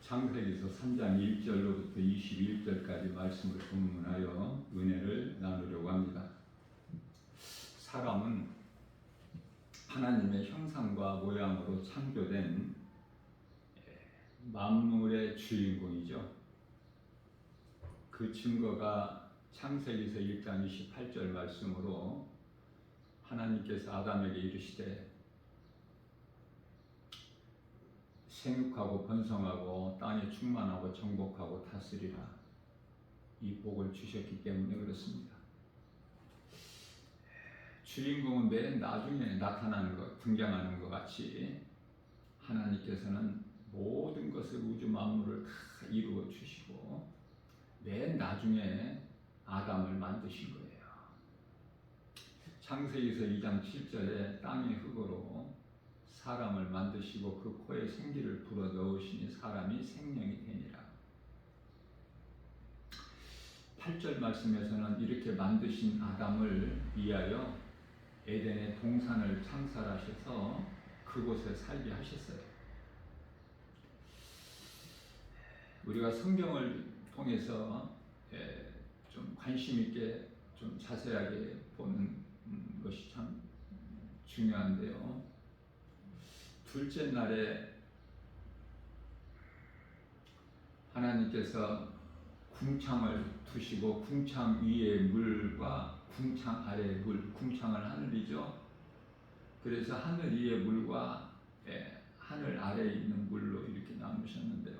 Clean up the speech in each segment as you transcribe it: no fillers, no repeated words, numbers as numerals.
창세기서 3장 1절로부터 21절까지 말씀을 본문하여 은혜를 나누려고 합니다. 사람은 하나님의 형상과 모양으로 창조된 만물의 주인공이죠. 그 증거가 창세기서 1장 28절 말씀으로 하나님께서 아담에게 이르시되 생육하고 번성하고 땅에 충만하고 정복하고 다스리라, 이 복을 주셨기 때문에 그렇습니다. 주인공은 맨 나중에 나타나는 것, 등장하는 것 같이 하나님께서는 모든 것을, 우주 만물을 다 이루어 주시고 맨 나중에 아담을 만드신 거예요. 창세기서 2장 7절에 땅의 흙으로 사람을 만드시고 그 코에 생기를 불어 넣으시니 사람이 생명이 되니라. 8절 말씀에서는 이렇게 만드신 아담을 위하여 에덴의 동산을 창설하셔서 그곳에 살게 하셨어요. 우리가 성경을 통해서 좀 관심 있게 좀 자세하게 보는 것이 참 중요한데요. 둘째 날에 하나님께서 궁창을 두시고 궁창 위에 물과 궁창 아래에 물, 궁창은 하늘이죠. 그래서 하늘 위의 물과 하늘 아래에 있는 물로 이렇게 나누셨는데요.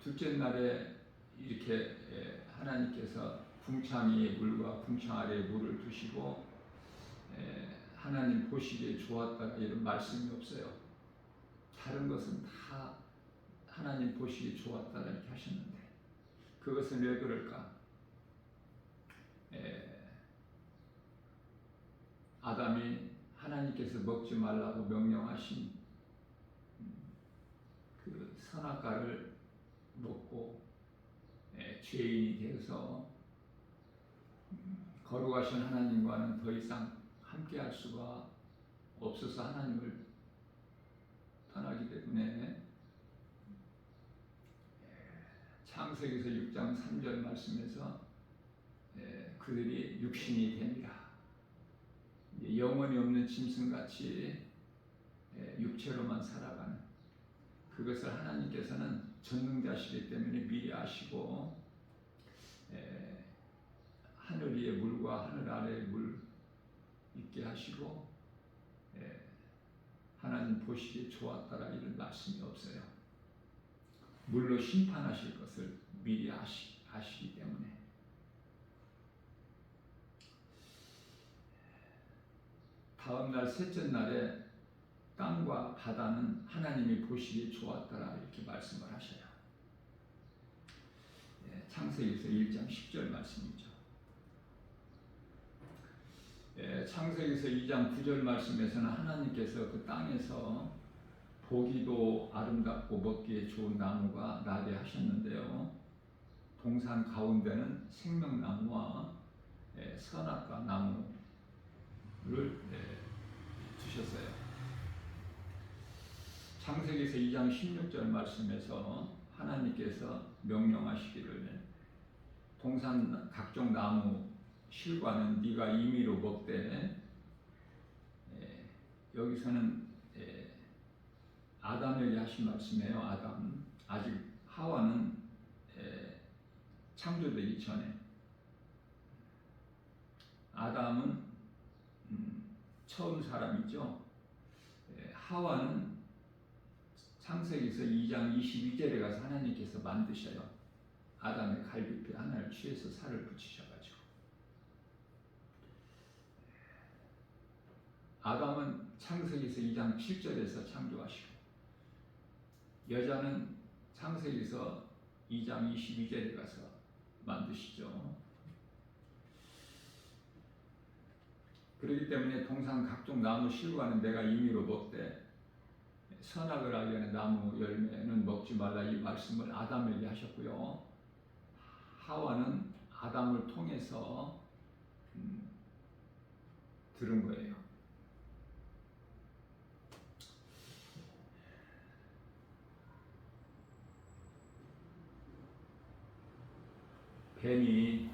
둘째 날에 이렇게 하나님께서 궁창 위에 물과 궁창 아래에 물을 두시고 하나님 보시기에 좋았다 이런 말씀이 없어요. 다른 것은 다 하나님 보시기에 좋았다 이렇게 하셨는데 그것은 왜 그럴까? 아담이 하나님께서 먹지 말라고 명령하신 그 선악과를 먹고 죄인이 되어서 거룩하신 하나님과는 더 이상 함께할 수가 없어서 하나님을 떠나기 때문에 창세기서 6장 3절 말씀에서 그들이 육신이 됩니다. 영혼이 없는 짐승같이 육체로만 살아가는, 그것을 하나님께서는 전능자시기 때문에 미리 아시고 하늘 위의 물과 하늘 아래의 물 있게 하시고 하나님 보시기에 좋았다라 이런 말씀이 없어요. 물로 심판하실 것을 미리 아시기 때문에. 다음 날 셋째 날에 땅과 바다는 하나님이 보시기에 좋았더라 이렇게 말씀을 하셔요. 창세기서 1장 10절 말씀이죠. 창세기서 2장 9절 말씀에서는 하나님께서 그 땅에서 보기도 아름답고 먹기에 좋은 나무가 나게 하셨는데요. 동산 가운데는 생명나무와 선악과 나무를 두셨어요. 창세기서 2장 16절 말씀에서 하나님께서 명령하시기를 동산 각종 나무 실과는 네가 임의로 먹되, 여기서는 아담에게 하신 말씀이에요. 아담, 아직 하와는 창조되기 전에, 아담은 처음 사람이죠. 하와는 창세기서 2장 22절에 가서 하나님께서 만드셔요. 아담의 갈비뼈 하나를 취해서 살을 붙이셔가지고. 아담은 창세기서 2장 7절에서 창조하시고, 여자는 창세기서 2장 22절에 가서 만드시죠. 그렇기 때문에 동산 각종 나무 실과는 내가 임의로 먹되 선악을 알게 하는 나무 열매는 먹지 말라 이 말씀을 아담에게 하셨고요. 하와는 아담을 통해서 들은 거예요. 뱀이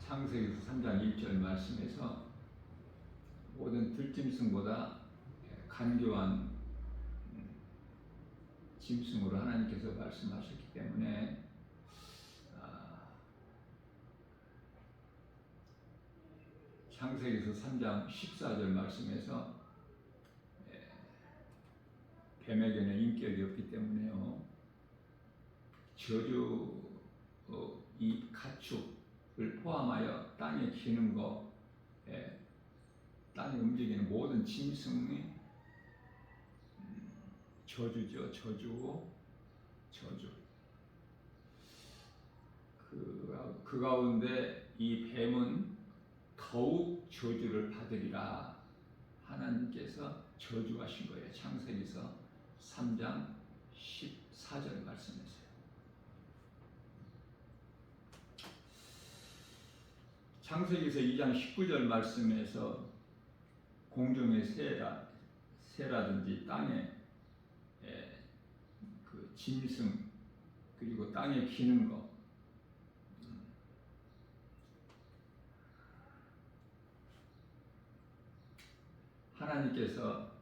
창세기서 3장 1절 말씀에서 모든 들짐승보다 간교한 짐승으로 하나님께서 말씀하셨기 때문에 창세기서 3장 14절 말씀에서 뱀에게는 인격이 없기 때문에요. 저주 이 가축을 포함하여 땅에 기는 것, 땅에 움직이는 모든 짐승이 저주죠. 저주. 그 가운데 이 뱀은 더욱 저주를 받으리라 하나님께서 저주하신 거예요. 창세기서 3장 14절 말씀에서요. 창세기서 2장 19절 말씀에서 공중의 새라든지 땅의 그 짐승 그리고 땅에 기는 것 하나님께서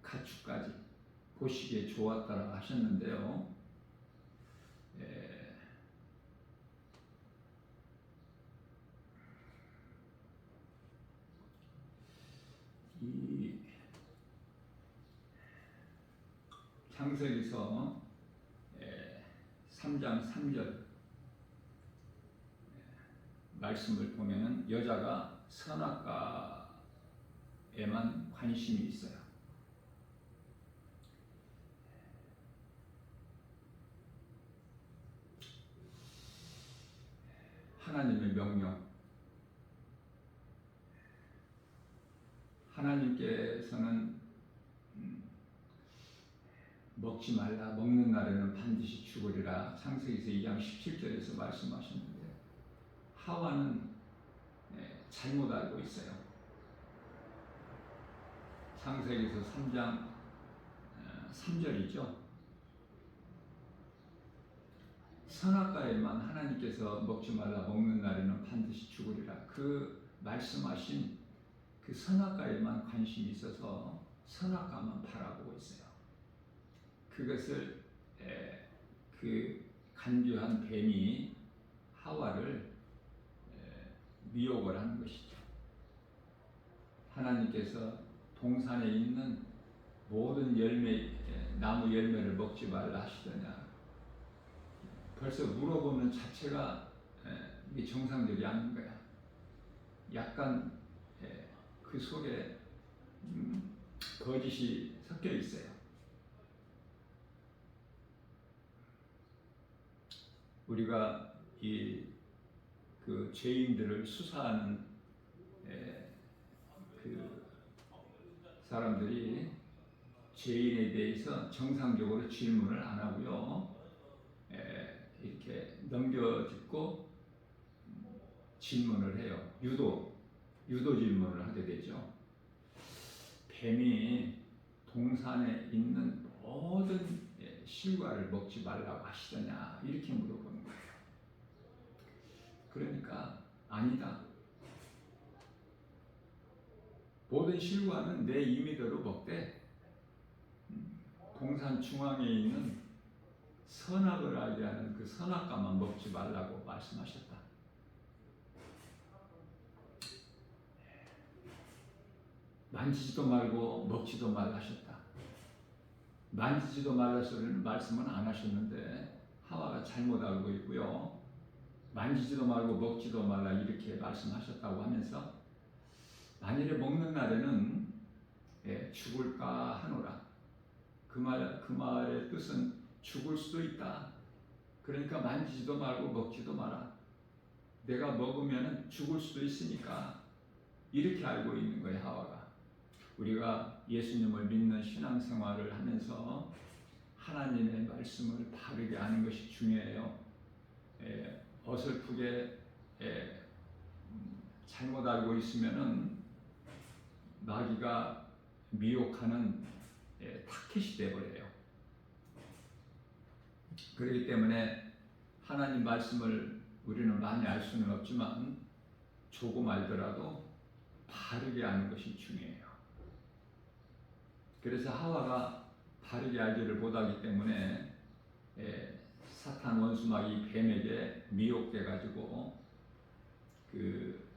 가축까지 보시기에 좋았다라고 하셨는데요. 이 창세기서 3장 3절 말씀을 보면은 여자가 선악과에만 관심이 있어요. 하나님의 명령, 하나님께서는 먹지 말라, 먹는 날에는 반드시 죽으리라 창세기서 2장 17절에서 말씀하셨는데 하와는 잘못 알고 있어요. 창세기서 3장 3절이죠. 선악과에만 하나님께서 먹지 말라, 먹는 날에는 반드시 죽으리라 그 말씀하신 그 선악과에만 관심이 있어서 선악과만 바라보고 있어요. 그것을 그 간교한 뱀이 하와를 미혹을 하는 것이죠. 하나님께서 동산에 있는 모든 나무 열매를 먹지 말라 하시더냐. 벌써 물어보는 자체가 이게 정상적이 아닌 거야. 약간 그 속에 거짓이 섞여 있어요. 우리가 그 죄인들을 수사하는 그 사람들이 죄인에 대해서 정상적으로 질문을 안 하고요. 이렇게 넘겨짚고 질문을 해요. 유도 질문을 하게 되죠. 뱀이 동산에 있는 모든 실과를 먹지 말라고 하시더냐 이렇게 물어보는 거예요. 그러니까 아니다. 모든 실과는 내 임의대로 먹되 동산 중앙에 있는 선악을 알게 하는 그 선악과만 먹지 말라고 말씀하셨다. 만지지도 말고 먹지도 말라 하셨다. 만지지도 말라 소리는 말씀은 안 하셨는데 하와가 잘못 알고 있고요. 만지지도 말고 먹지도 말라 이렇게 말씀하셨다고 하면서 만일에 먹는 날에는 죽을까 하노라. 그 말의 뜻은 죽을 수도 있다. 그러니까 만지지도 말고 먹지도 마라. 내가 먹으면 죽을 수도 있으니까 이렇게 알고 있는 거예요, 하와가. 우리가 예수님을 믿는 신앙생활을 하면서 하나님의 말씀을 바르게 아는 것이 중요해요. 어설프게 잘못 알고 있으면은 마귀가 미혹하는 타켓이 되어버려요. 그렇기 때문에 하나님 말씀을 우리는 많이 알 수는 없지만 조금 알더라도 바르게 아는 것이 중요해요. 그래서 하와가 바르게 알지를 못하기 때문에 사탄 원수마귀 뱀에게 미혹돼 가지고 그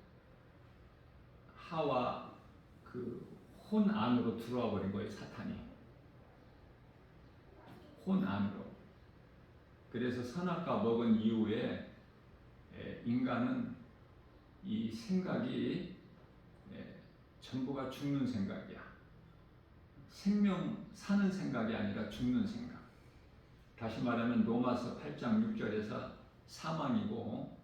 하와 그 혼 안으로 들어와 버린 거예요. 사탄이 혼 안으로. 그래서 선악과 먹은 이후에 인간은 이 생각이 전부가 죽는 생각이야. 생명 사는 생각이 아니라 죽는 생각. 다시 말하면 로마서 8장 6절에서 사망이고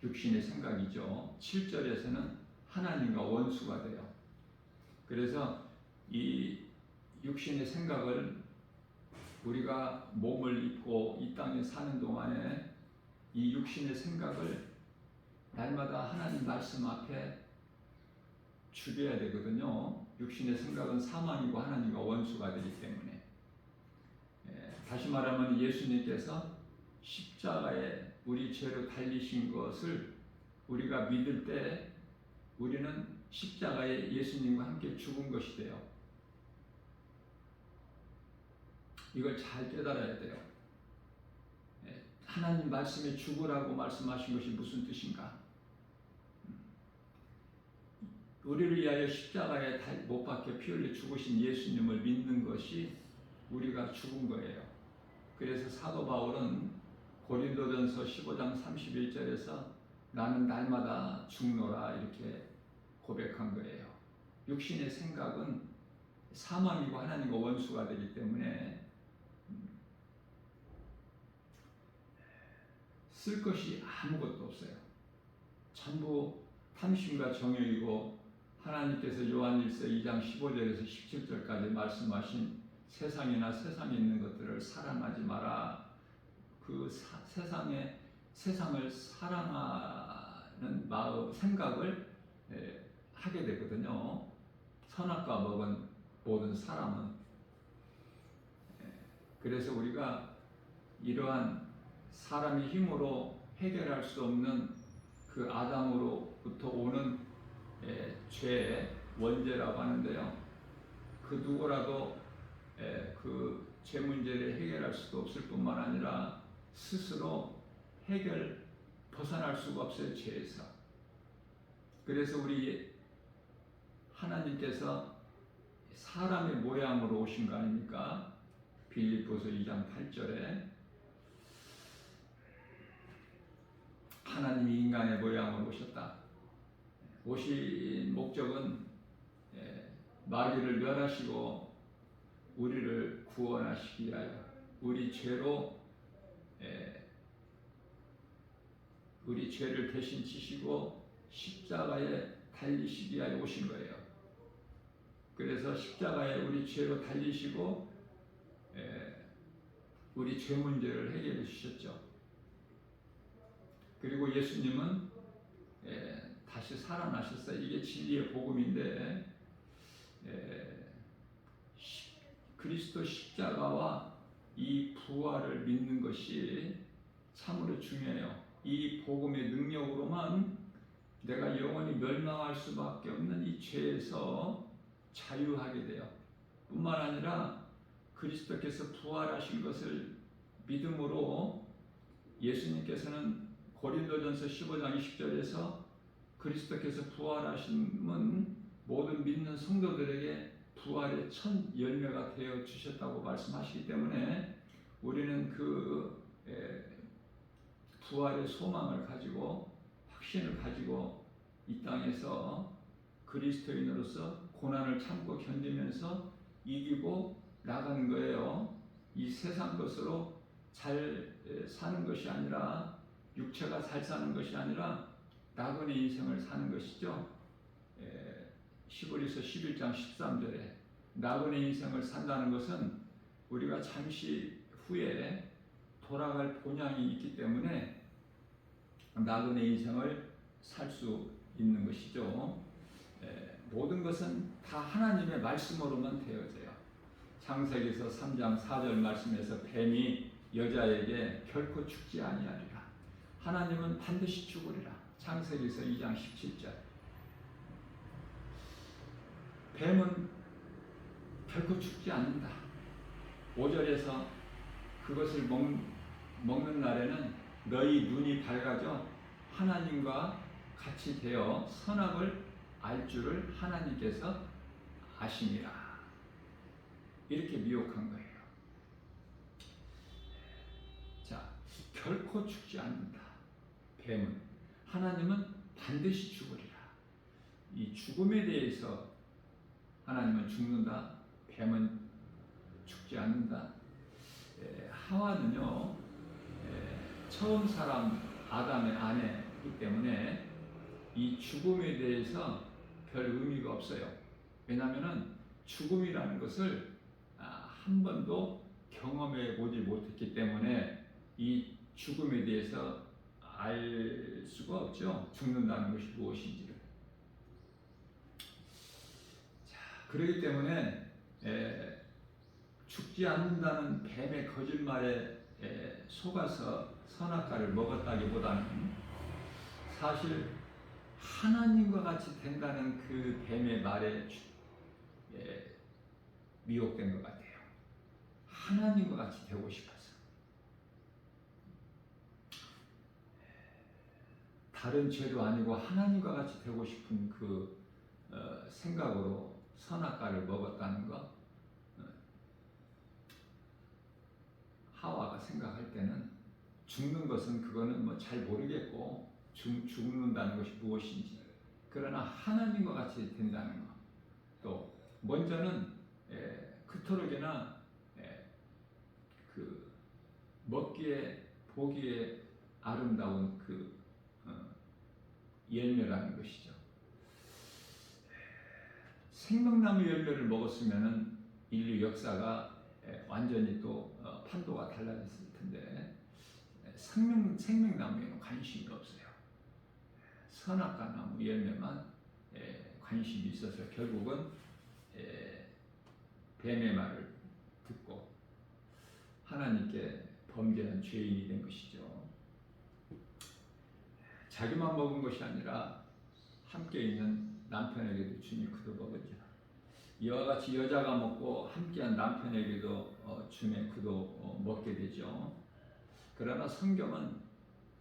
육신의 생각이죠. 7절에서는 하나님과 원수가 돼요. 그래서 이 육신의 생각을 우리가 몸을 입고 이 땅에 사는 동안에 이 육신의 생각을 날마다 하나님 말씀 앞에 죽여야 되거든요. 육신의 생각은 사망이고 하나님과 원수가 되기 때문에. 다시 말하면 예수님께서 십자가에 우리 죄로 달리신 것을 우리가 믿을 때 우리는 십자가에 예수님과 함께 죽은 것이 돼요. 이걸 잘 깨달아야 돼요. 하나님 말씀에 죽으라고 말씀하신 것이 무슨 뜻인가? 우리를 위하여 십자가에 못 박혀 피 흘려 죽으신 예수님을 믿는 것이 우리가 죽은 거예요. 그래서 사도 바울은 고린도전서 15장 31절에서 나는 날마다 죽노라 이렇게 고백한 거예요. 육신의 생각은 사망이고 하나님과 원수가 되기 때문에 쓸 것이 아무것도 없어요. 전부 탐심과 정욕이고 하나님께서 요한일서 2장 15절에서 17절까지 말씀하신 세상이나 세상에 있는 것들을 사랑하지 마라. 그 세상을 사랑하는 마음, 생각을 하게 되거든요. 선악과 먹은 모든 사람은. 그래서 우리가 이러한 사람의 힘으로 해결할 수 없는 그 아담으로부터 오는 죄의 원죄라고 하는데요. 그 누구라도 그 죄 문제를 해결할 수도 없을 뿐만 아니라 스스로 벗어날 수가 없어요. 죄에서. 그래서 우리 하나님께서 사람의 모양으로 오신 거 아닙니까? 빌립보서 2장 8절에 하나님이 인간의 모양으로 오셨다. 오신 목적은 마귀를 멸하시고 우리를 구원하시기 위하여 우리 죄를 대신 지시고 십자가에 달리시기 위하여 오신 거예요. 그래서 십자가에 우리 죄로 달리시고 우리 죄 문제를 해결해 주셨죠. 그리고 예수님은 다시 살아나셨어요. 이게 진리의 복음인데 그리스도 십자가와 이 부활을 믿는 것이 참으로 중요해요. 이 복음의 능력으로만 내가 영원히 멸망할 수밖에 없는 이 죄에서 자유하게 돼요. 뿐만 아니라 그리스도께서 부활하신 것을 믿음으로 예수님께서는 고린도전서 15장 20절에서 그리스도께서 부활하심은 모든 믿는 성도들에게 부활의 첫 열매가 되어 주셨다고 말씀하시기 때문에 우리는 그 부활의 소망을 가지고 확신을 가지고 이 땅에서 그리스도인으로서 고난을 참고 견디면서 이기고 나가는 거예요. 이 세상 것으로 잘 사는 것이 아니라 육체가 잘 사는 것이 아니라 나그네 인생을 사는 것이죠. 히브리서 11장 13절에 나그네 인생을 산다는 것은 우리가 잠시 후에 돌아갈 본향이 있기 때문에 나그네 인생을 살 수 있는 것이죠. 모든 것은 다 하나님의 말씀으로만 되어져요. 창세기서 3장 4절 말씀에서 뱀이 여자에게 결코 죽지 아니하리라. 하나님은 반드시 죽으리라. 창세기서 2장 17절. 뱀은 결코 죽지 않는다. 5절에서 그것을 먹는 날에는 너희 눈이 밝아져 하나님과 같이 되어 선악을 알 줄을 하나님께서 아심이라. 이렇게 미혹한 거예요. 자, 결코 죽지 않는다. 뱀은. 하나님은 반드시 죽으리라. 이 죽음에 대해서 하나님은 죽는다. 뱀은 죽지 않는다. 하와는요, 처음 사람 아담의 아내이기 때문에 이 죽음에 대해서 별 의미가 없어요. 왜냐하면 죽음이라는 것을 한 번도 경험해 보지 못했기 때문에 이 죽음에 대해서 알 수가 없죠. 죽는다는 것이 무엇인지를. 자, 그렇기 때문에 죽지 않는다는 뱀의 거짓말에 속아서 선악과를 먹었다기보다는 사실 하나님과 같이 된다는 그 뱀의 말에 미혹된 것 같아요. 하나님과 같이 되고 싶어서. 다른 죄도 아니고 하나님과 같이 되고 싶은 그 생각으로 선악과를 먹었다는 것. 하와가 생각할 때는 죽는 것은 그거는 뭐 잘 모르겠고 죽는다는 것이 무엇인지, 그러나 하나님과 같이 된다는 것. 또 먼저는 그토록이나 그 먹기에 보기에 아름다운 그 열매라는 것이죠. 생명나무 열매를 먹었으면은 인류 역사가 완전히 또 판도가 달라졌을 텐데 생명나무에는 관심이 없어요. 선악과 나무 열매만 관심이 있어서 결국은 뱀의 말을 듣고 하나님께 범죄한 죄인이 된 것이죠. 자기만 먹은 것이 아니라 함께 있는 남편에게도 주니 그도 먹으리라. 이와 같이 여자가 먹고 함께한 남편에게도 주니 그도 먹게 되죠. 그러나 성경은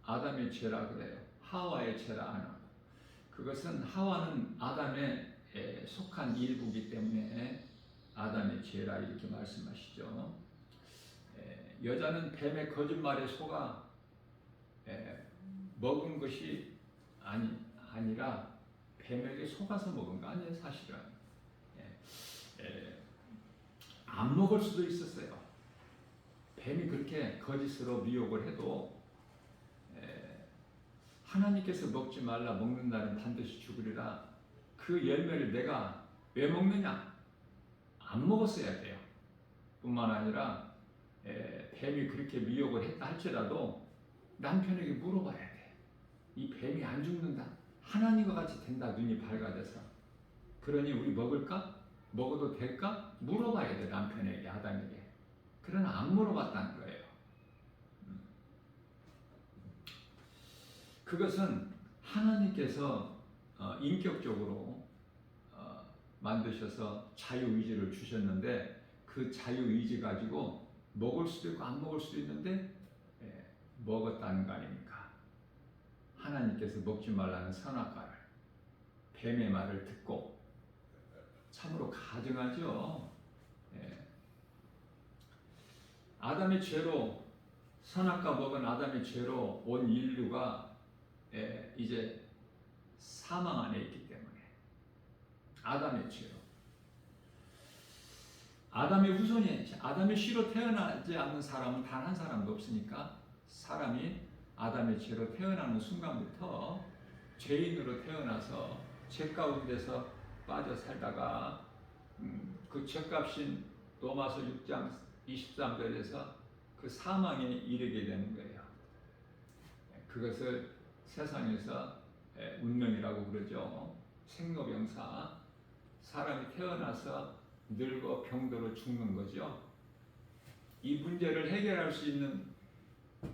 아담의 죄라 그래요. 하와의 죄라 안 하고. 그것은 하와는 아담에 속한 일부이기 때문에 아담의 죄라 이렇게 말씀하시죠. 여자는 뱀의 거짓말에 속아 먹은 것이 아니라 뱀에게 속아서 먹은 거 아니에요, 사실은. 안 먹을 수도 있었어요. 뱀이 그렇게 거짓으로 미혹을 해도 하나님께서 먹지 말라, 먹는 날은 반드시 죽으리라. 그 열매를 내가 왜 먹느냐? 안 먹었어야 돼요. 뿐만 아니라 뱀이 그렇게 미혹을 했다 할지라도 남편에게 물어봐야 돼. 이 뱀이 안 죽는다. 하나님과 같이 된다. 눈이 밝아져서. 그러니 우리 먹을까? 먹어도 될까? 물어봐야 돼. 남편에게, 아담에게. 그러나 안 물어봤다는 거예요. 그것은 하나님께서 인격적으로 만드셔서 자유의지를 주셨는데 그 자유의지 가지고 먹을 수도 있고 안 먹을 수도 있는데 먹었다는 거 아닙니까? 하나님께서 먹지 말라는 선악과를, 뱀의 말을 듣고 참으로 가증하죠. 아담의 죄로, 선악과 먹은 아담의 죄로 온 인류가 이제 사망 안에 있기 때문에 아담의 죄로, 아담의 후손이, 아담의 씨로 태어나지 않는 사람은 단 한 사람도 없으니까 사람이 아담의 죄로 태어나는 순간부터 죄인으로 태어나서 죄 가운데서 빠져 살다가 그 죄값인 로마서 6장 23절에서 그 사망에 이르게 되는 거예요. 그것을 세상에서 운명이라고 그러죠. 생로병사. 사람이 태어나서 늙어 병들어 죽는 거죠. 이 문제를 해결할 수 있는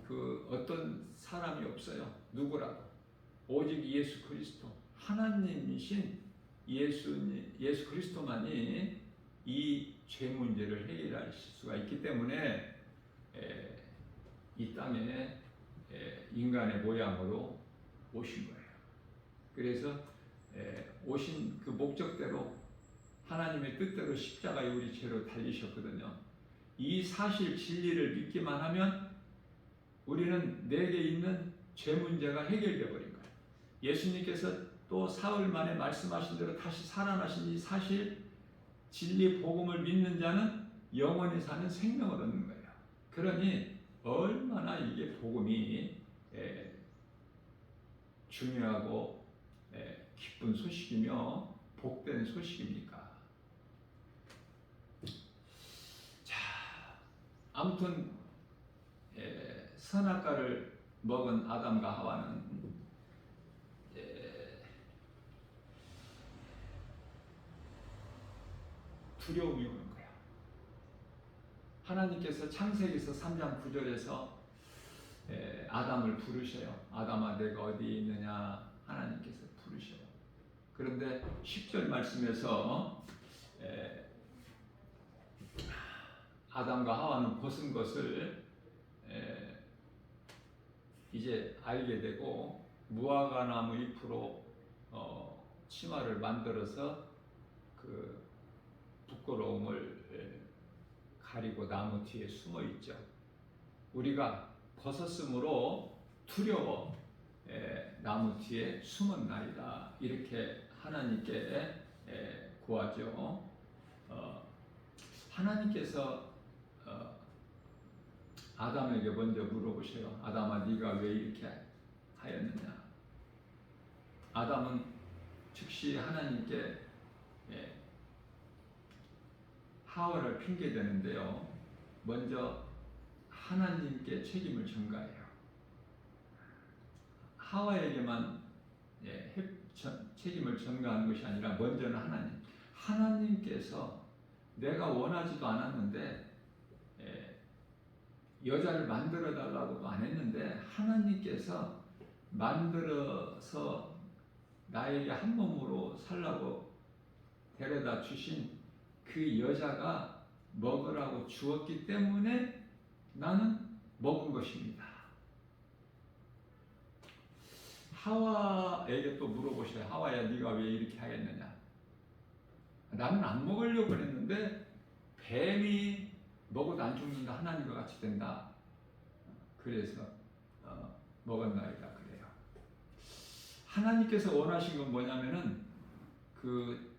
그 어떤 사람이 없어요. 누구라도. 오직 예수 그리스도, 하나님이신 예수 그리스도만이 이 죄 문제를 해결할 수가 있기 때문에 이 땅에 인간의 모양으로 오신 거예요. 그래서 오신 그 목적대로 하나님의 뜻대로 십자가에 우리 죄로 달리셨거든요. 이 사실 진리를 믿기만 하면 우리는 내게 있는 죄 문제가 해결되어 버린 거예요. 예수님께서 또 사흘 만에 말씀하신 대로 다시 살아나신 이 사실 진리 복음을 믿는 자는 영원히 사는 생명을 얻는 거예요. 그러니 얼마나 이게 복음이 중요하고 기쁜 소식이며 복된 소식입니까? 자, 아무튼 선악과를 먹은 아담과 하와는 두려움이 오는 거야. 하나님께서 창세기서 3장 9절에서 아담을 부르셔요. 아담아 내가 어디 있느냐 하나님께서 부르셔요. 그런데 10절 말씀에서 아담과 하와는 벗은 것을 이제 알게 되고 무화과 나무 잎으로 치마를 만들어서 그 부끄러움을 가리고 나무 뒤에 숨어 있죠. 우리가 벗었으므로 두려워 나무 뒤에 숨었나이다. 이렇게 하나님께 구하죠. 하나님께서 아담에게 먼저 물어보셔요. 아담아 네가 왜 이렇게 하였느냐. 아담은 즉시 하나님께 하와를 핑계대는데요. 먼저 하나님께 책임을 전가해요. 하와에게만 책임을 전가하는 것이 아니라 먼저는 하나님께서 내가 원하지도 않았는데 여자를 만들어 달라고도 안 했는데 하나님께서 만들어서 나에게 한 몸으로 살라고 데려다 주신 그 여자가 먹으라고 주었기 때문에 나는 먹은 것입니다. 하와에게 또 물어보셔요. 하와야 네가 왜 이렇게 하겠느냐. 나는 안 먹으려고 했는데 뱀이 먹어도 안 죽는다. 하나님과 같이 된다. 그래서 먹었나이다 그래요. 하나님께서 원하신 건 뭐냐면은 그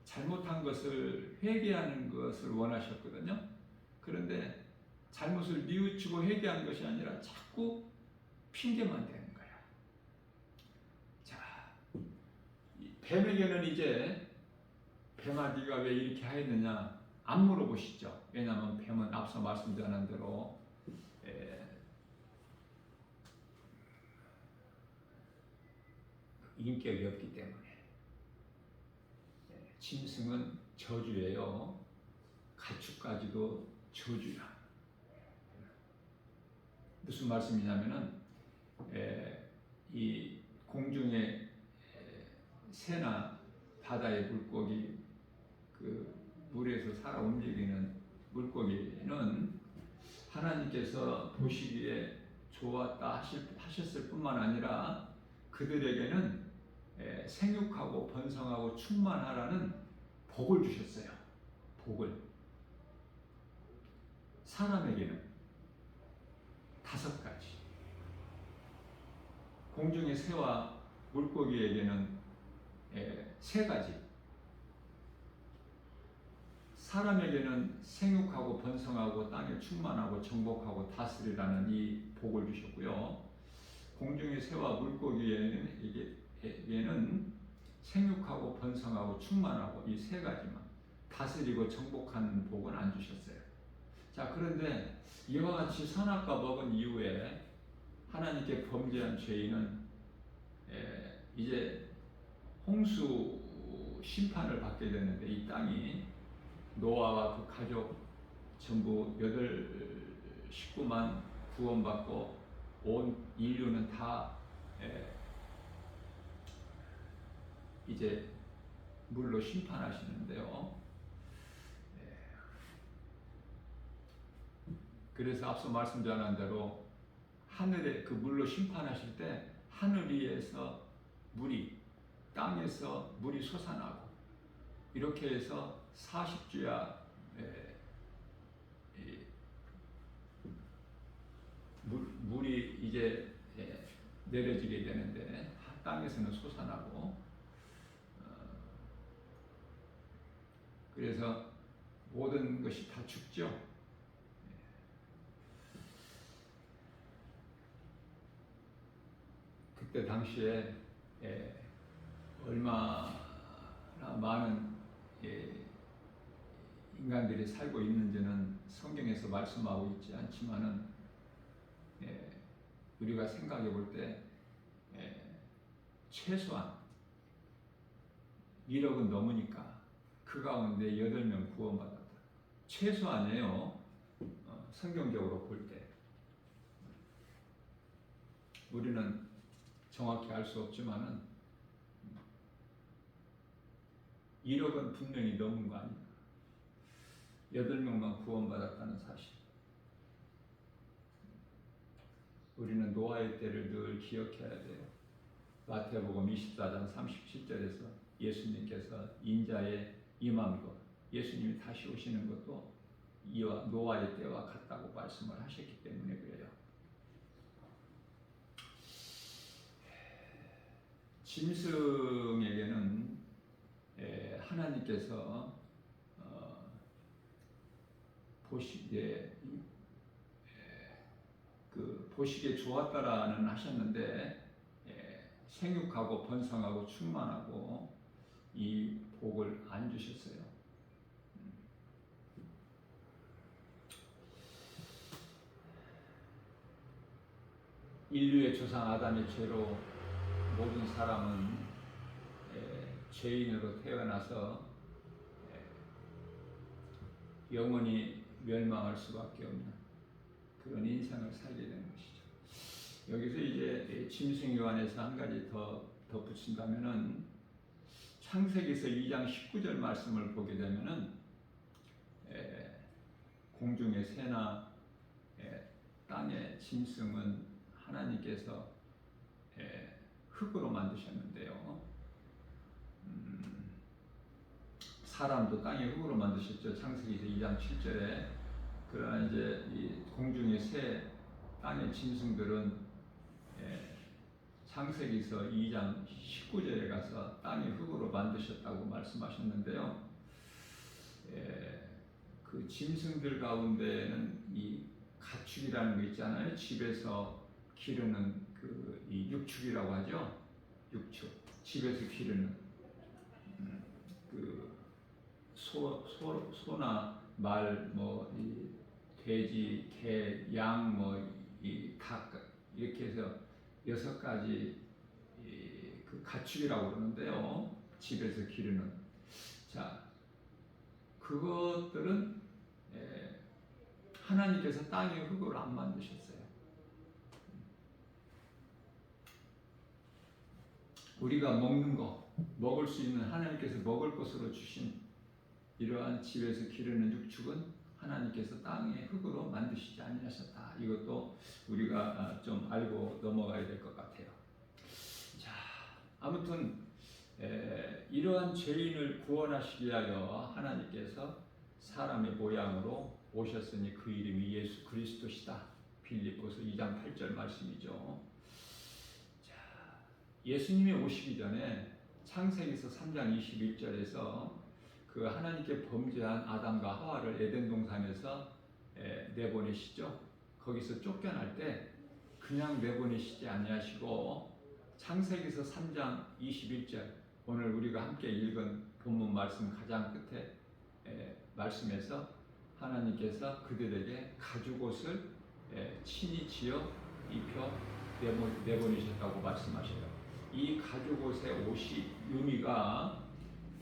잘못한 것을 회개하는 것을 원하셨거든요. 그런데 잘못을 뉘우치고 회개한 것이 아니라 자꾸 핑계만 대는 거야. 자, 뱀에게는 이제 뱀아 네가 왜 이렇게 하였느냐 안 물어보시죠. 왜냐하면 뱀은 앞서 말씀드린 대로 인격이 없기 때문에. 짐승은 저주예요. 가축까지도 저주야. 무슨 말씀이냐면은 이 공중의 새나 바다의 물고기, 그 물에서 살아 움직이는 물고기는 하나님께서 보시기에 좋았다 하셨을 뿐만 아니라 그들에게는 생육하고 번성하고 충만하라는 복을 주셨어요. 복을. 사람에게는 5가지. 공중의 새와 물고기에게는 3가지. 사람에게는 생육하고 번성하고 땅에 충만하고 정복하고 다스리라는 이 복을 주셨고요. 공중의 새와 물고기에게는 생육하고 번성하고 충만하고 이 3가지만 다스리고 정복하는 복은 안 주셨어요. 자, 그런데 이와 같이 선악과 먹은 이후에 하나님께 범죄한 죄인은 이제 홍수 심판을 받게 되는데 이 땅이 노아와 그 가족 전부 8식구만 구원받고 온 인류는 다 이제 물로 심판하시는데요. 그래서 앞서 말씀드린 대로 하늘에 그 물로 심판하실 때 하늘 위에서 물이 땅에서 물이 솟아나고 이렇게 해서 40주야 물이 이제 내려지게 되는데 땅에서는 솟아나고 그래서 모든 것이 다 죽죠. 그때 당시에 얼마나 많은 인간들이 살고 있는지는 성경에서 말씀하고 있지 않지만은 우리가 생각해 볼 때 최소한 1억은 넘으니까 그 가운데 8명 구원받았다. 최소한이에요. 성경적으로 볼 때. 우리는 정확히 알 수 없지만은 1억은 분명히 넘은 거 아닙니까? 8명만 구원받았다는 사실. 우리는 노아의 때를 늘 기억해야 돼요. 마태복음 24장 37절에서 예수님께서 인자의 임함 것, 예수님이 다시 오시는 것도 이와 노아의 때와 같다고 말씀을 하셨기 때문에 그래요. 짐승에게는 하나님께서 보시기에 좋았다라는 하셨는데 생육하고 번성하고 충만하고 이 복을 안 주셨어요. 인류의 조상 아담의 죄로 모든 사람은 죄인으로 태어나서 영원히 멸망할 수밖에 없는 그런 인생을 살게 되는 것이죠. 여기서 이제 짐승에 관해서 한 가지 더 덧붙인다면은 창세기서 2장 19절 말씀을 보게 되면은 공중의 새나 땅의 짐승은 하나님께서 흙으로 만드셨는데요. 사람도 땅의 흙으로 만드셨죠. 창세기서 2장 7절에. 그러나 이제 이 공중의 새, 땅의 짐승들은 창세기서 2장 19절에 가서 땅의 흙으로 만드셨다고 말씀하셨는데요. 그 짐승들 가운데는 이 가축이라는 거 있잖아요. 집에서 기르는 이 육축이라고 하죠. 육축. 집에서 기르는 그 소나 말, 뭐 이 돼지, 개, 양, 뭐 이 닭 이렇게 해서 6가지 그 가축이라고 그러는데요. 집에서 기르는. 자, 그것들은 하나님께서 땅의 흙으로 안 만드셨어요. 우리가 먹는 거, 먹을 수 있는 하나님께서 먹을 것으로 주신 이러한 집에서 기르는 육축은 하나님께서 땅의 흙으로 만드시지 아니하셨다. 이것도 우리가 좀 알고 넘어가야 될 것 같아요. 자, 아무튼 이러한 죄인을 구원하시기 위하여 하나님께서 사람의 모양으로 오셨으니 그 이름이 예수 그리스도시다. 빌립보서 2장 8절 말씀이죠. 자, 예수님이 오시기 전에 창세기서 3장 21절에서 그 하나님께 범죄한 아담과 하와를 에덴 동산에서 내보내시죠. 거기서 쫓겨날 때 그냥 내보내시지 아니하시고 창세기서 3장 21절 오늘 우리가 함께 읽은 본문 말씀 가장 끝에 말씀에서 하나님께서 그들에게 가죽옷을 친히 지어 입혀 내보내셨다고 말씀하셔요. 이 가죽옷의 옷이 의미가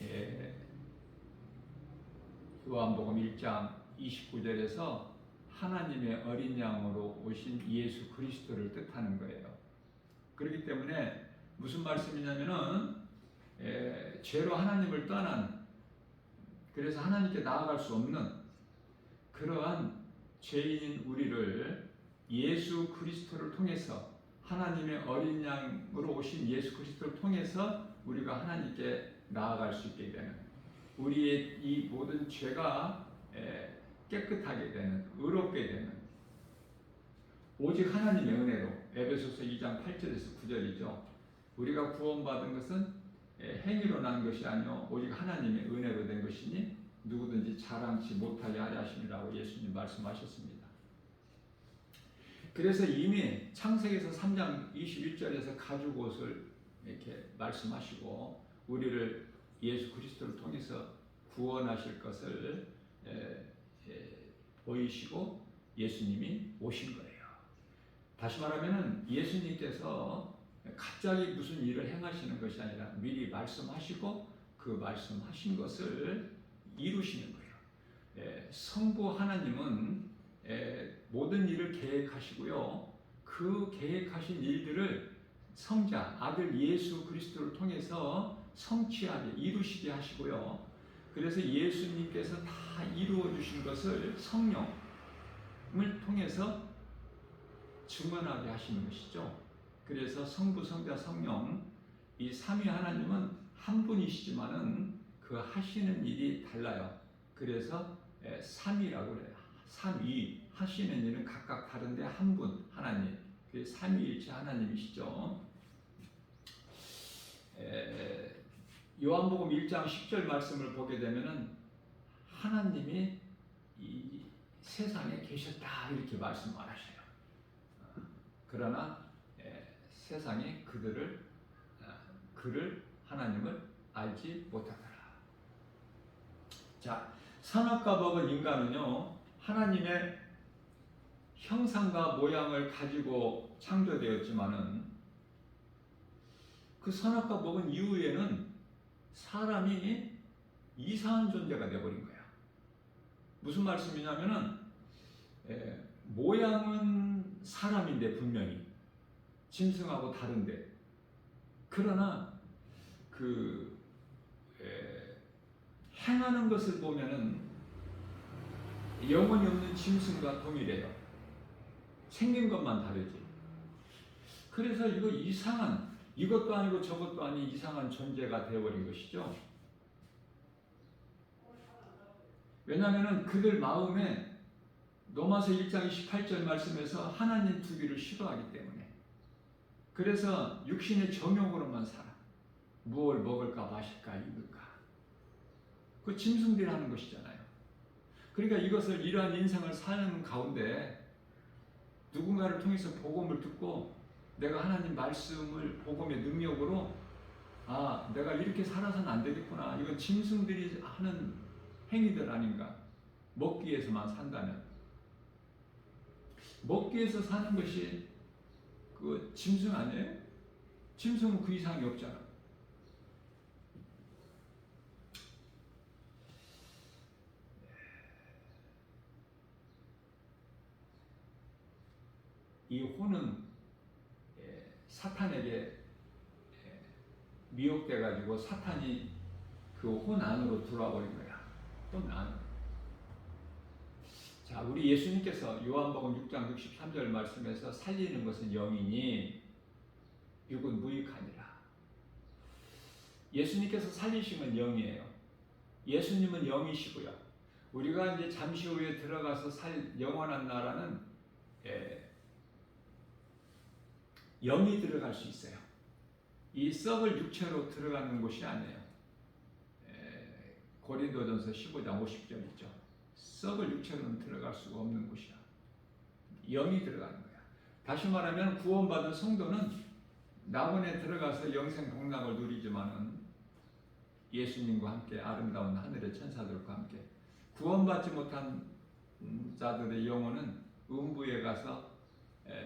예, 요한복음 1장 29절에서 하나님의 어린 양으로 오신 예수 그리스도를 뜻하는 거예요. 그렇기 때문에 무슨 말씀이냐면은 죄로 하나님을 떠난, 그래서 하나님께 나아갈 수 없는 그러한 죄인인 우리를 예수 그리스도를 통해서, 하나님의 어린 양으로 오신 예수 그리스도를 통해서 우리가 하나님께 나아갈 수 있게 되는, 우리의 이 모든 죄가 깨끗하게 되는, 의롭게 되는, 오직 하나님의 은혜로, 에베소서 2장 8절에서 9절이죠. 우리가 구원받은 것은 행위로 난 것이 아니요 오직 하나님의 은혜로 된 것이니 누구든지 자랑치 못하게 하려 하심이라고 예수님 말씀하셨습니다. 그래서 이미 창세기에서 3장 21절에서 가죽 옷을 이렇게 말씀하시고 우리를 예수 그리스도를 통해서 구원하실 것을 보이시고 예수님이 오신 거예요. 다시 말하면 예수님께서 갑자기 무슨 일을 행하시는 것이 아니라 미리 말씀하시고 그 말씀하신 것을 이루시는 거예요. 성부 하나님은 모든 일을 계획하시고요. 그 계획하신 일들을 성자, 아들 예수 그리스도를 통해서 성취하게, 이루시게 하시고요. 그래서 예수님께서 다 이루어 주신 것을 성령을 통해서 증언하게 하시는 것이죠. 그래서 성부, 성자, 성령, 이 삼위 하나님은 한 분이시지만은 그 하시는 일이 달라요. 그래서 삼위라고 그래요. 삼위, 하시는 일은 각각 다른데 한 분, 하나님. 그 삼위일체 하나님이시죠. 요한복음 1장 10절 말씀을 보게 되면은 하나님이 이 세상에 계셨다 이렇게 말씀 안 하셔요. 그러나 세상이 그를 하나님을 알지 못하더라. 자, 선악과 먹은 인간은요 하나님의 형상과 모양을 가지고 창조되었지만은 그 선악과 먹은 이후에는 사람이 이상한 존재가 되어버린 거야. 무슨 말씀이냐면은 모양은 사람인데 분명히 짐승하고 다른데, 그러나 행하는 것을 보면은 영혼이 없는 짐승과 동일해요. 생긴 것만 다르지. 그래서 이거 이상한, 이것도 아니고 저것도 아닌 이상한 존재가 되어버린 것이죠. 왜냐하면 그들 마음에 로마서 1장 28절 말씀에서 하나님 두기를 싫어하기 때문에, 그래서 육신의 정욕으로만 살아. 무엇을 먹을까 마실까 입을까. 그 짐승들이 하는 것이잖아요. 그러니까 이것을, 이러한 인생을 사는 가운데 누군가를 통해서 복음을 듣고 내가 하나님 말씀을 복음의 능력으로 내가 이렇게 살아서는 안 되겠구나. 이건 짐승들이 하는 행위들 아닌가. 먹기 위해서만 산다면. 먹기 위해서 사는 것이 그 짐승 아니에요? 짐승은 그 이상이 없잖아. 이 혼은 사탄에게 미혹돼 가지고 사탄이 그 혼 안으로 들어와 버린 거야. 혼 안. 자, 우리 예수님께서 요한복음 6장 63절 말씀에서 살리는 것은 영이니 육은 무익하니라. 예수님께서 살리신 건 영이에요. 예수님은 영이시고요. 우리가 이제 잠시 후에 들어가서 살 영원한 나라는 영이 들어갈 수 있어요. 이 썩을 육체로 들어가는 곳이 아니에요. 고린도전서 15장 50절 있죠. 썩을 육체로는 들어갈 수가 없는 곳이야. 영이 들어가는 거야. 다시 말하면 구원받은 성도는 낙원에 들어가서 영생 복락을 누리지만은 예수님과 함께 아름다운 하늘의 천사들과 함께, 구원받지 못한 자들의 영혼은 음부에 가서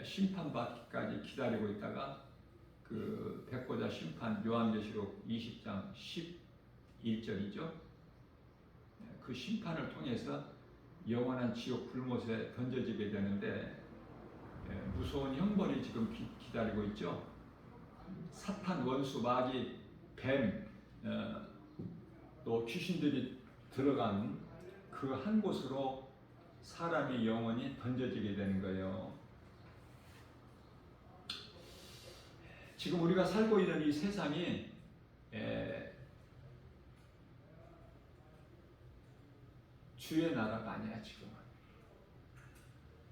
심판받기까지 기다리고 있다가 그 백보자 심판, 요한계시록 20장 1절이죠. 그 심판을 통해서 영원한 지옥 불못에 던져지게 되는데 무서운 형벌이 지금 기다리고 있죠. 사탄, 원수, 마귀, 뱀, 또 귀신들이 들어간 그 한 곳으로 사람이 영원히 던져지게 되는 거예요. 지금 우리가 살고 있는 이 세상이 주의 나라가 아니야. 지금은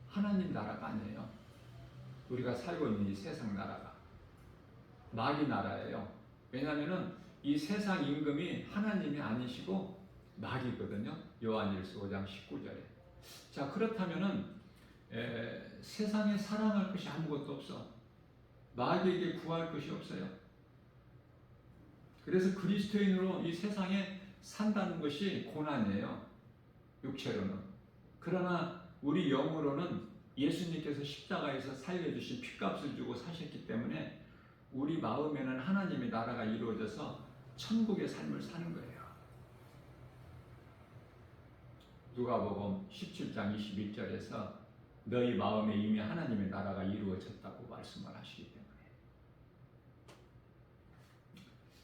하나님 나라가 아니에요. 우리가 살고 있는 이 세상 나라가 마귀 나라예요. 왜냐하면 이 세상 임금이 하나님이 아니시고 마귀거든요. 요한일서 5장 19절에. 자, 그렇다면은 세상에 사랑할 것이 아무것도 없어. 마귀에게 구할 것이 없어요. 그래서 그리스도인으로 이 세상에 산다는 것이 고난이에요. 육체로는. 그러나 우리 영으로는 예수님께서 십자가에서 살려주신 핏값을 주고 사셨기 때문에 우리 마음에는 하나님의 나라가 이루어져서 천국의 삶을 사는 거예요. 누가복음 17장 21절에서 너희 마음에 이미 하나님의 나라가 이루어졌다고 말씀을 하시기 때문에.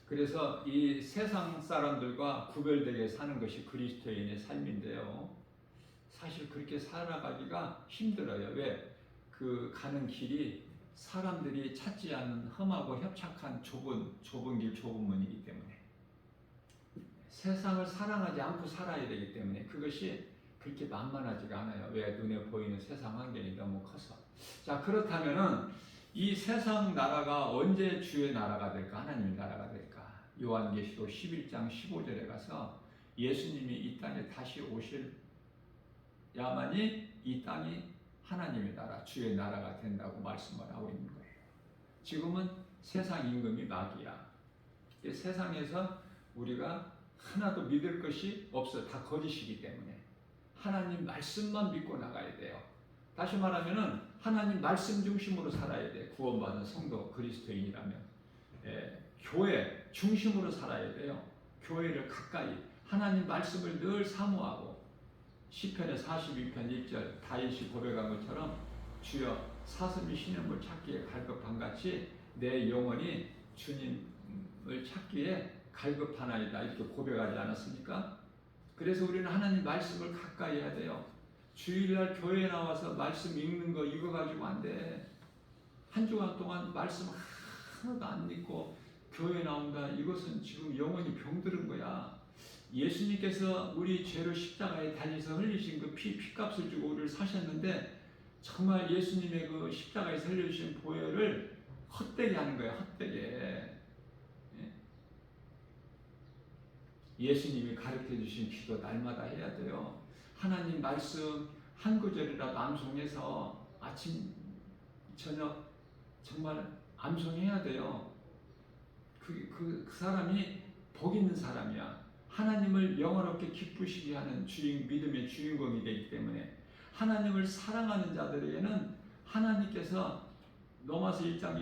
그래서 이 세상 사람들과 구별되게 사는 것이 그리스도인의 삶인데요. 사실 그렇게 살아가기가 힘들어요. 왜? 그 가는 길이 사람들이 찾지 않는 험하고 협착한 좁은 길, 좁은 문이기 때문에 세상을 사랑하지 않고 살아야 되기 때문에 그것이 그렇게 만만하지가 않아요. 왜? 눈에 보이는 세상 환경이 너무 커서. 자, 그렇다면은 이 세상 나라가 언제 주의 나라가 될까? 하나님의 나라가 될까? 요한계시록 11장 15절에 가서 예수님이 이 땅에 다시 오실야만이 이 땅이 하나님의 나라, 주의 나라가 된다고 말씀을 하고 있는 거예요. 지금은 세상 임금이 마귀야. 세상에서 우리가 하나도 믿을 것이 없어. 다 거짓이기 때문에 하나님 말씀만 믿고 나가야 돼요. 다시 말하면은 하나님 말씀 중심으로 살아야 돼. 구원받은 성도 그리스도인이라면 교회 중심으로 살아야 돼요. 교회를 가까이 하나님 말씀을 늘 사모하고 시편의 42편 1절 다윗이 고백한 것처럼 주여 사슴이 신음을 찾기에 갈급한같이 내 영혼이 주님을 찾기에 갈급하나이다 이렇게 고백하지 않았습니까? 그래서 우리는 하나님 말씀을 가까이 해야 돼요. 주일날 교회에 나와서 말씀 읽는 거 이거 가지고 안 돼. 한 주간 동안 말씀 하나도 안 읽고 교회 나온다. 이것은 지금 영혼이 병들은 거야. 예수님께서 우리 죄로 십자가에 달려서 흘리신 그 피값을 주고 우리를 사셨는데 정말 예수님의 그 십자가에서 흘려주신 보혈을 헛되게 하는 거예요. 헛되게. 예수님이 가르쳐 주신 기도 날마다 해야 돼요. 하나님 말씀 한 구절이라도 암송해서 아침 저녁 정말 암송해야 돼요. 그 사람이 복 있는 사람이야. 하나님을 영원롭게 기쁘시게 하는 믿음의 주인공이 되기 때문에 하나님을 사랑하는 자들에게는 하나님께서 로마서 1장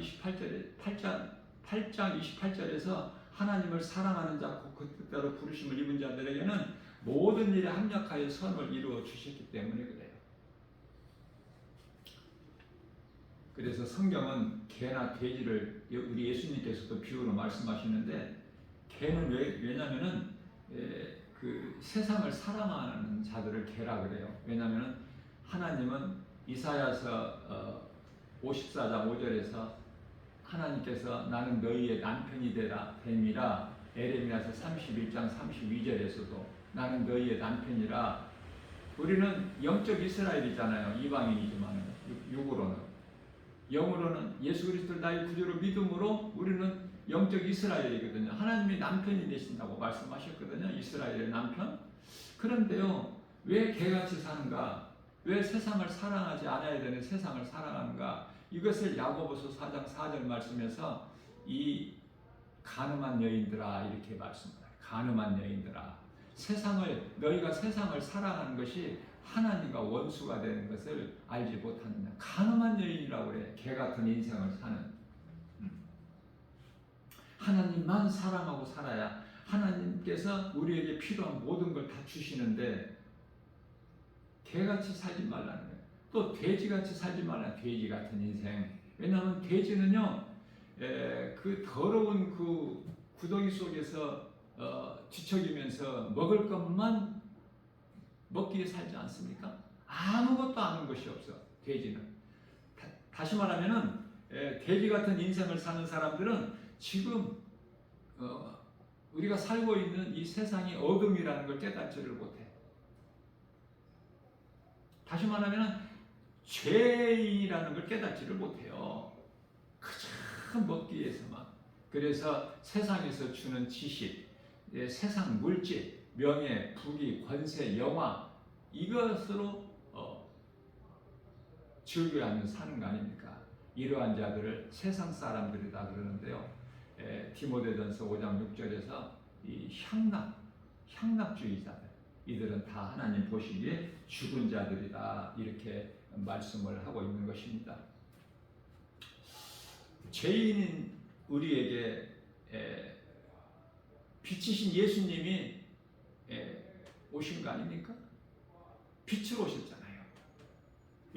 28절에서 하나님을 사랑하는 자, 그 뜻대로 부르심을 입은 자들에게는 모든 일에 합력하여 선을 이루어 주셨기 때문에 그래요. 그래서 성경은 개나 돼지를 우리 예수님께서도 비유로 말씀하시는데 개는 왜냐면은 그 세상을 사랑하는 자들을 개라 그래요. 왜냐면은 하나님은 이사야서 54장 5절에서 하나님께서 나는 너희의 남편이 되라 됨이라 에레미야서 31장 32절에서도 나는 너희의 남편이라. 우리는 영적 이스라엘이잖아요. 이방인이지만 육으로는. 영으로는 예수 그리스도를 나의 구주로 믿음으로 우리는 영적 이스라엘이거든요. 하나님이 남편이 되신다고 말씀하셨거든요. 이스라엘의 남편. 그런데요, 왜 개같이 사는가? 왜 세상을 사랑하지 않아야 되는 세상을 사랑하는가? 이것을 야고보서 4장 4절 말씀에서 이 간음한 여인들아 이렇게 말씀합니다. 간음한 여인들아, 너희가 세상을 사랑하는 것이 하나님과 원수가 되는 것을 알지 못하느냐. 간음한 여인이라고 그래. 개 같은 인생을 사는. 하나님만 사랑하고 살아야 하나님께서 우리에게 필요한 모든 걸 다 주시는데 개같이 살지 말라는 거예요. 또 돼지같이 살지 말라. 돼지 같은 인생. 왜냐하면 돼지는요, 그 더러운 그 구덩이 속에서 뒤척이면서 먹을 것만 먹기 위해 살지 않습니까? 아무것도 아는 것이 없어. 돼지는. 다시 말하면은 돼지 같은 인생을 사는 사람들은 지금 우리가 살고 있는 이 세상이 어둠이라는 걸 깨닫지를 못해. 다시 말하면 죄인이라는 걸 깨닫지를 못해요. 그저 먹기 위해서만. 그래서 세상에서 주는 지식, 세상 물질, 명예, 부귀, 권세, 영화 이것으로 즐겨하며 사는 거 아닙니까? 이러한 자들을 세상 사람들이다 그러는데요. 디모데전서 5장 6절에서 이 향락주의자들, 이들은 다 하나님 보시기에 죽은 자들이다 이렇게 말씀을 하고 있는 것입니다. 죄인인 우리에게 빛이신 예수님이 오신 거 아닙니까? 빛으로 오셨잖아요.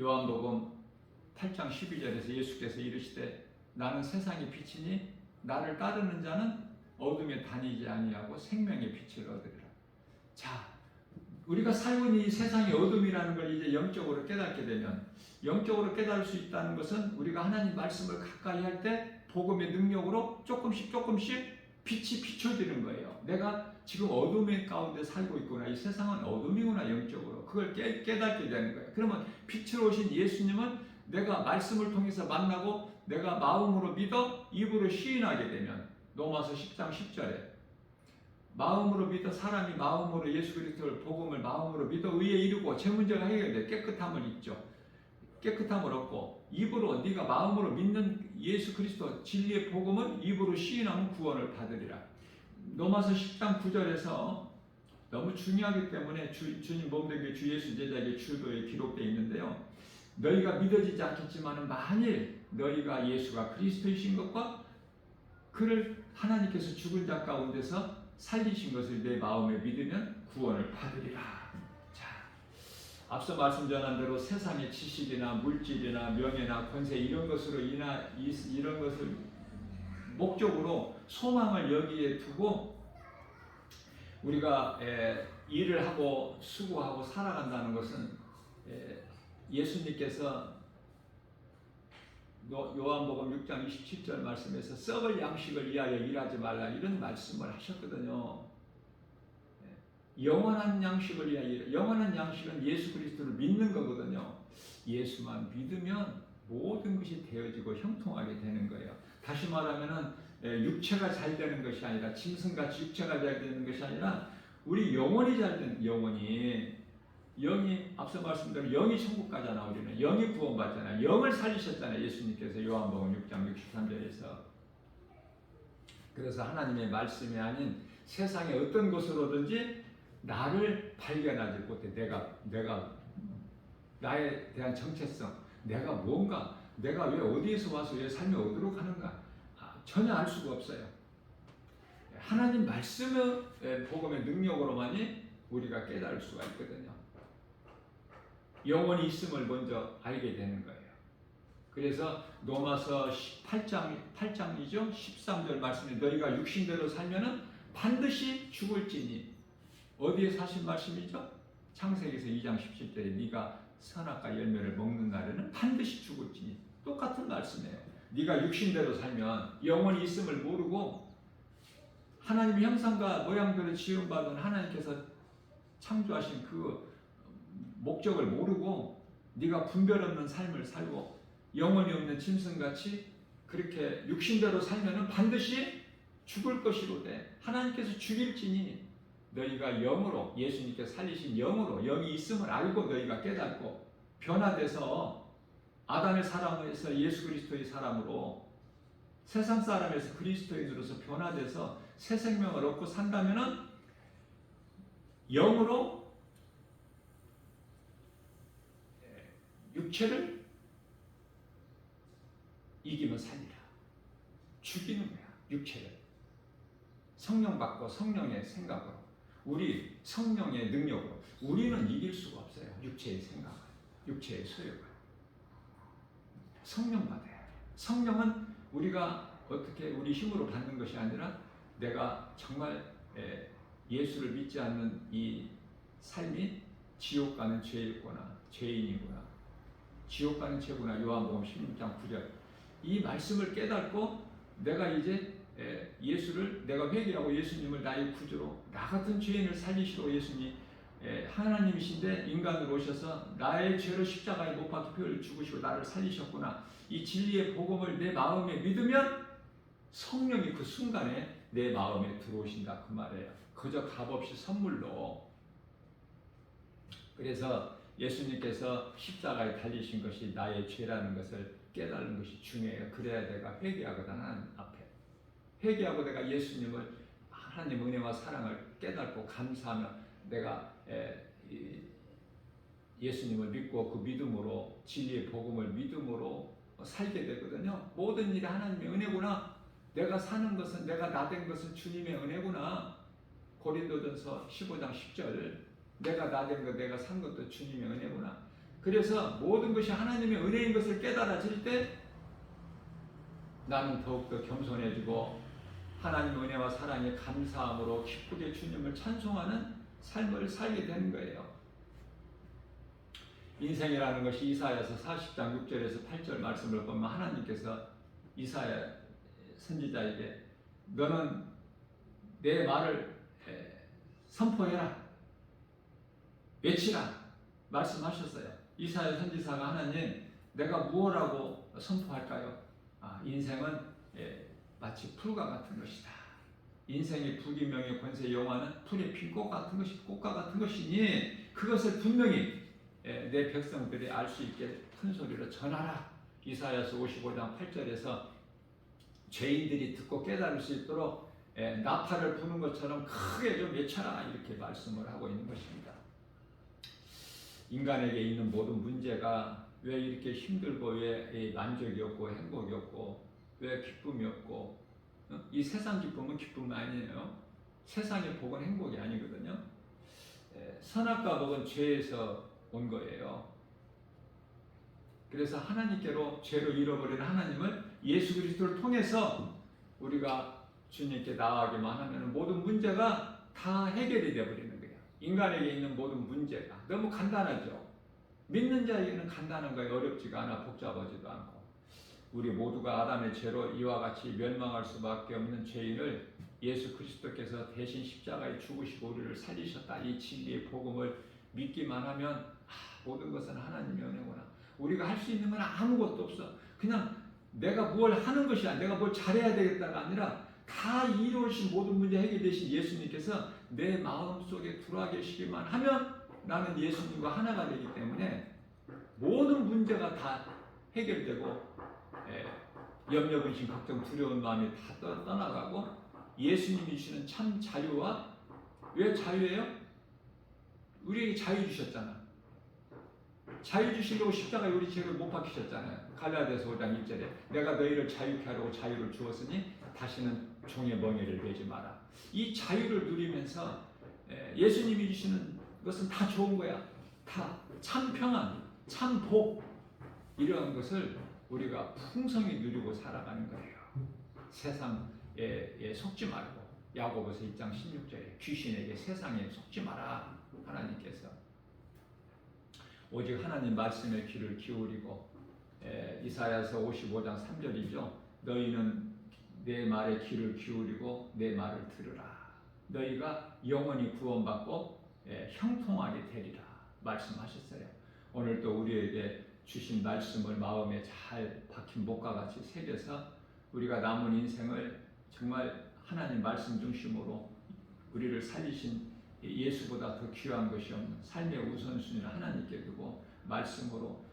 요한복음 8장 12절에서 예수께서 이르시되 나는 세상의 빛이니 나를 따르는 자는 어둠에 다니지 아니하고 생명의 빛을 얻으리라. 자, 우리가 살고 있는 이 세상의 어둠이라는 걸 이제 영적으로 깨닫게 되면, 영적으로 깨달을 수 있다는 것은 우리가 하나님 말씀을 가까이 할 때 복음의 능력으로 조금씩 빛이 비춰지는 거예요. 내가 지금 어둠의 가운데 살고 있구나. 이 세상은 어둠이구나. 영적으로 그걸 깨닫게 되는 거예요. 그러면 빛으로 오신 예수님은 내가 말씀을 통해서 만나고 내가 마음으로 믿어 입으로 시인하게 되면, 로마서 10장 10절에 마음으로 믿어 사람이 마음으로 예수 그리스도를 복음을 마음으로 믿어 의에 이르고 제 문제가 해결돼 깨끗함을 입죠. 깨끗함을 얻고 입으로 네가 마음으로 믿는 예수 그리스도 진리의 복음은 입으로 시인하면 구원을 받으리라. 로마서 10장 9절에서 너무 중요하기 때문에 주님 몸되게 주 예수 제자에게 주도에 기록되어 있는데요. 너희가 믿어지지 않겠지만 만일 너희가 예수가 그리스도이신 것과 그를 하나님께서 죽은 자 가운데서 살리신 것을 내 마음에 믿으면 구원을 받으리라. 자, 앞서 말씀 전한 대로 세상의 지식이나 물질이나 명예나 권세 이런 것으로 이런 것을 목적으로 소망을 여기에 두고 우리가 일을 하고 수고하고 살아간다는 것은 예수님께서 요한복음 6장 27절 말씀에서 썩을 양식을 위하여 일하지 말라 이런 말씀을 하셨거든요. 영원한 양식을 위하여, 영원한 양식은 예수 그리스도를 믿는 거거든요. 예수만 믿으면 모든 것이 되어지고 형통하게 되는 거예요. 다시 말하면은 육체가 잘 되는 것이 아니라, 짐승같이 육체가 잘 되는 것이 아니라 우리 영혼이 잘 되는, 영이 앞서 말씀드린 영이 천국 가잖아. 우리는 영이 구원받잖아요. 영을 살리셨잖아요. 예수님께서 요한복음 6장 63절에서. 그래서 하나님의 말씀이 아닌 세상의 어떤 것으로든지 나를 발견하지 못해. 내가 나에 대한 정체성, 내가 뭔가, 내가 왜 어디에서 와서 왜 삶이 어디로 가는가 전혀 알 수가 없어요. 하나님 말씀의 복음의 능력으로만이 우리가 깨달을 수가 있거든요. 영원히 있음을 먼저 알게 되는 거예요. 그래서 로마서 8장이죠. 13절 말씀에 너희가 육신대로 살면은 반드시 죽을지니, 어디에서 하신 말씀이죠? 창세기에서 2장 17절에 네가 선악과 열매를 먹는 날에는 반드시 죽을지니, 똑같은 말씀이에요. 네가 육신대로 살면 영원히 있음을 모르고 하나님의 형상과 모양대로 지음받은 하나님께서 창조하신 그 목적을 모르고 네가 분별 없는 삶을 살고 영혼이 없는 짐승같이 그렇게 육신대로 살면은 반드시 죽을 것이로되 하나님께서 죽일지니 너희가 영으로, 예수님께서 살리신 영으로, 영이 있음을 알고 너희가 깨닫고 변화돼서 아담의 사람에서 예수 그리스도의 사람으로, 세상 사람에서 그리스도인으로서 변화돼서 새 생명을 얻고 산다면은 영으로 육체를 이기면 살리라. 죽이는 거야, 육체를. 성령 받고 성령의 생각으로, 우리 성령의 능력으로 우리는 이길 수가 없어요. 육체의 생각을, 육체의 소욕을. 성령 받아야 돼요. 성령은 우리가 어떻게 우리 힘으로 받는 것이 아니라 내가 정말 예수를 믿지 않는 이 삶이 지옥 가는 죄였구나, 죄인이구나, 지옥 가는 죄구나. 요한복음 16장 9절. 이 말씀을 깨닫고 내가 이제 예수를 내가 회개하고 예수님을 나의 구주로, 나 같은 죄인을 살리시러 예수님 하나님이신데 인간으로 오셔서 나의 죄로 십자가에 못 박혀 피 흘려 죽으시고 나를 살리셨구나. 이 진리의 복음을 내 마음에 믿으면 성령이 그 순간에 내 마음에 들어오신다 그 말이에요. 그저 값없이 선물로. 그래서 예수님께서 십자가에 달리신 것이 나의 죄라는 것을 깨달는 것이 중요해요. 그래야 내가 회개하거든. 하나님 앞에 회개하고 내가 예수님을, 하나님 은혜와 사랑을 깨닫고 감사하며 내가 예수님을 믿고 그 믿음으로 진리의 복음을 믿음으로 살게 되거든요. 모든 일이 하나님의 은혜구나. 내가 사는 것은, 내가 나된 것은 주님의 은혜구나. 고린도전서 15장 10절. 내가 나된 것, 내가 산 것도 주님의 은혜구나. 그래서 모든 것이 하나님의 은혜인 것을 깨달아질 때 나는 더욱더 겸손해지고 하나님의 은혜와 사랑에 감사함으로 기쁘게 주님을 찬송하는 삶을 살게 되는 거예요. 인생이라는 것이 이사야서 40장 6절에서 8절 말씀을 보면 하나님께서 이사야 선지자에게 너는 내 말을 선포해라, 외치라 말씀하셨어요. 이사야 선지자가 하나님 내가 무엇라고 선포할까요? 인생은 마치 풀과 같은 것이다. 인생의 부귀명예 권세 영화는 풀에 핀 꽃 같은 것이, 꽃과 같은 것이니 그것을 분명히 내 백성들이 알 수 있게 큰 소리로 전하라. 이사야서 55장 8절에서 죄인들이 듣고 깨달을 수 있도록 나팔을 부는 것처럼 크게 좀 외쳐라 이렇게 말씀을 하고 있는 것입니다. 인간에게 있는 모든 문제가 왜 이렇게 힘들고 왜 만족이 없고 행복이 없고 왜 기쁨이 없고, 이 세상 기쁨은 기쁨이 아니에요. 세상의 복은 행복이 아니거든요. 선악과 복은 죄에서 온 거예요. 그래서 하나님께로 죄로 잃어버린 하나님을 예수 그리스도를 통해서 우리가 주님께 나아가기만 하면 모든 문제가 다 해결이 되어버리는 거예요. 인간에게 있는 모든 문제가 너무 간단하죠. 믿는 자에게는 간단한 거예요. 어렵지가 않아 복잡하지도 않고. 우리 모두가 아담의 죄로 이와 같이 멸망할 수밖에 없는 죄인을 예수 그리스도께서 대신 십자가에 죽으시고 우리를 살리셨다. 이 진리의 복음을 믿기만 하면 모든 것은 하나님의 은혜구나. 우리가 할 수 있는 건 아무것도 없어. 그냥 내가 뭘 하는 것이 아니라 내가 뭘 잘해야 되겠다가 아니라 다 이루어진 모든 문제 해결되신 예수님께서 내 마음속에 들어와 계시기만 하면 나는 예수님과 하나가 되기 때문에 모든 문제가 다 해결되고 염려, 근심, 걱정, 두려운 마음이 다 떠나가고 예수님이 주시는 참 자유와, 왜 자유예요? 우리에게 자유 주셨잖아. 자유 주시려고 십자가에 우리 죄를 못 박히셨잖아요. 갈라디아서 5장 1절에 내가 너희를 자유케 하려고 자유를 주었으니 다시는 종의 멍에를 매지 마라. 이 자유를 누리면서 예수님이 주시는 것은 다 좋은 거야. 다 참 평안, 참 복, 이러한 것을 우리가 풍성히 누리고 살아가는 거예요. 세상에 속지 말고, 야고보서 1장 16절에 귀신에게 세상에 속지 마라. 하나님께서 오직 하나님 말씀에 귀를 기울이고, 이사야서 55장 3절이죠. 너희는 내 말에 귀를 기울이고 내 말을 들으라. 너희가 영원히 구원받고 형통하게 되리라 말씀하셨어요. 오늘 또 우리에게 주신 말씀을 마음에 잘 박힌 목과 같이 새겨서 우리가 남은 인생을 정말 하나님 말씀 중심으로 우리를 살리신 예수보다 더 귀한 것이 없는 삶의 우선순위를 하나님께 두고 말씀으로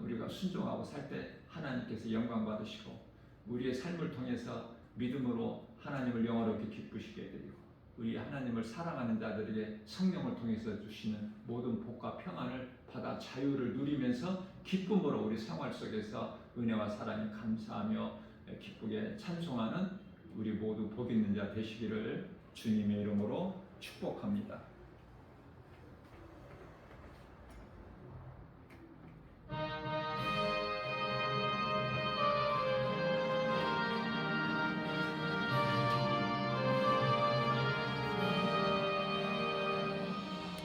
우리가 순종하고 살 때 하나님께서 영광 받으시고 우리의 삶을 통해서 믿음으로 하나님을 영원하게 기쁘시게 드리고 우리 하나님을 사랑하는 자들에게 성령을 통해서 주시는 모든 복과 평안을 받아 자유를 누리면서 기쁨으로 우리 생활 속에서 은혜와 사랑에 감사하며 기쁘게 찬송하는 우리 모두 복 있는 자 되시기를 주님의 이름으로 축복합니다.